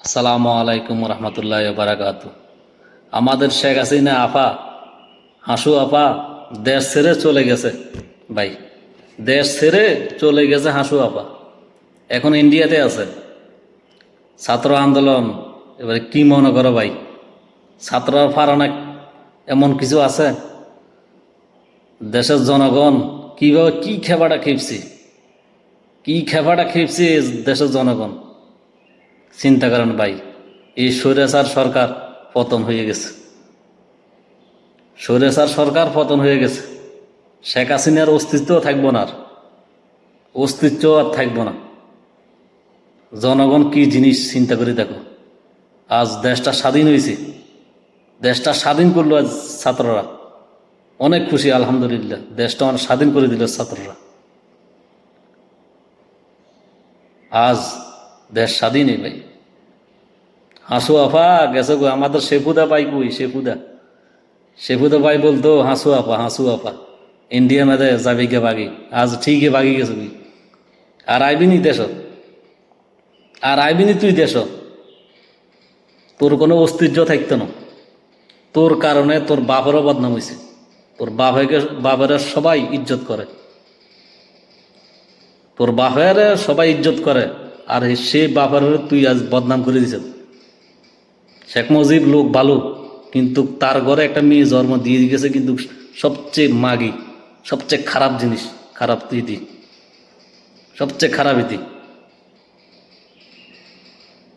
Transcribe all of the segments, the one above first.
আসসালামু আলাইকুম রহমতুল্লাহ বারাকাতু। আমাদের শেখ হাসিনা আপা, হাসু আপা দেশ ছেড়ে চলে গেছে। ভাই, দেশ ছেড়ে চলে গেছে হাসু আপা, এখন ইন্ডিয়াতে আছে। ছাত্র আন্দোলন, এবারে কি মনে করো ভাই? ছাত্ররা পারে না এমন কিছু আছে? দেশের জনগণ কিভাবে কি খেপাটা খেপছি, কি খেপাটা খেপছি দেশের জনগণ, চিন্তা করেন ভাই। এই স্বৈরাচার সরকার পতন হয়ে গেছে, স্বৈরাচার সরকার পতন হয়ে গেছে। শেখ হাসিনার অস্তিত্ব থাকবো না, আর অস্তিত্ব আর থাকবো না। জনগণ কি জিনিস চিন্তা করে দেখো। আজ দেশটা স্বাধীন হয়েছে, দেশটা স্বাধীন করলো আজ ছাত্ররা, অনেক খুশি আলহামদুলিল্লাহ। দেশটা অনেক স্বাধীন করে দিল ছাত্ররা, আজ দেশ স্বাধীনই ভাই। হাসু আফা গেছে গো, আমাদের শেফুদা ভাই কই? শেফুদা ভাই বলতো হাসু আপা, হাসু আপা ইন্ডিয়া মেদে যাবি গে বাগি, আজ ঠিকই বাগি গেছে তুই। আর আইবিনি দেশ, আর আইবিনি তুই দেশ, তোর কোনো অস্তিত্ব থাকতো না। তোর কারণে তোর বাপেরও বদনাম হয়েছে, তোর বাপের সবাই ইজ্জত করে, তোর বাপের সবাই ইজ্জত করে। আর সেই বাপের তুই আজ বদনাম করে দিছ। শেখ মুজিব লোক ভালো, কিন্তু তার ঘরে একটা মেয়ে জন্ম দিয়ে গেছে, কিন্তু সবচেয়ে মাগি, সবচেয়ে খারাপ জিনিস, খারাপ ইতি, সবচেয়ে খারাপ ইতি।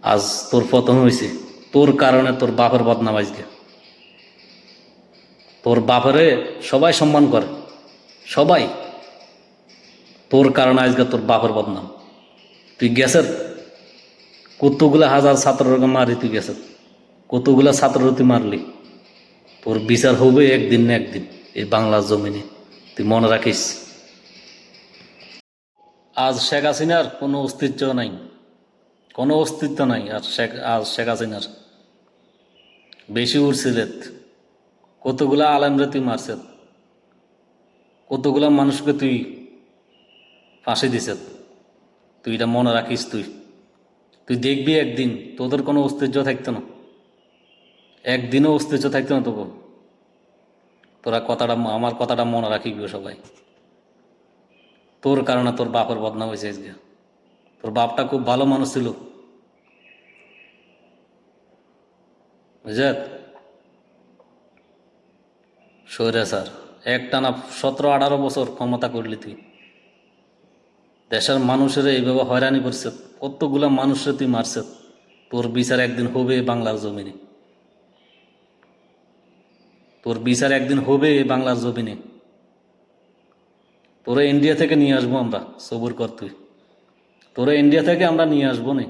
আজ তোর পতন হয়েছে, তোর কারণে তোর বাপের বদনাম। আজকে তোর বাপেরে সবাই সম্মান করে, সবাই, তোর কারণে আজকে তোর বাপের বদনাম। তুই গেছের কতগুলা হাজার ছাত্রকে মারি, তুই গেছের কতগুলা ছাত্র তুই মারলি। তোর বিচার হবে একদিন না একদিন এই বাংলার জমিনে, তুই মনে রাখিস। আজ শেখ হাসিনার কোনো অস্তিত্ব নাই, কোনো অস্তিত্ব নাই। আর আজ শেখ হাসিনার বেশি উড়ছিলেত, কতগুলা আলেমরে তুই মারছে, কতগুলা মানুষকে তুই ফাঁসি দিছ। তুই এটা মনে রাখিস। তুই তুই দেখবি একদিন তোদের কোনো অস্তিত্ব থাকতো না, একদিনও অস্তিত্ব থাকতো না তবু। তোরা কথাটা, আমার কথাটা মনে রাখিবি সবাই। তোর কারণে তোর বাপের বদনাম হয়েছে আজকে। তোর বাপটা খুব ভালো মানুষ ছিল, বুঝলেন? স্বৈরাচার একটানা 17-18 বছর ক্ষমতা করলি তুই, দেশের মানুষের এইভাবে হয়রানি করছে, কতগুলা মানুষের তুই মারছে। তোর বিচার একদিন হবে বাংলার জমিনে, তোর বিচার একদিন হবে বাংলার জমিনে। তোরা ইন্ডিয়া থেকে নিয়ে আসবো আমরা, সবুর কর তুই। তোরা ইন্ডিয়া থেকে আমরা নিয়ে আসবো না।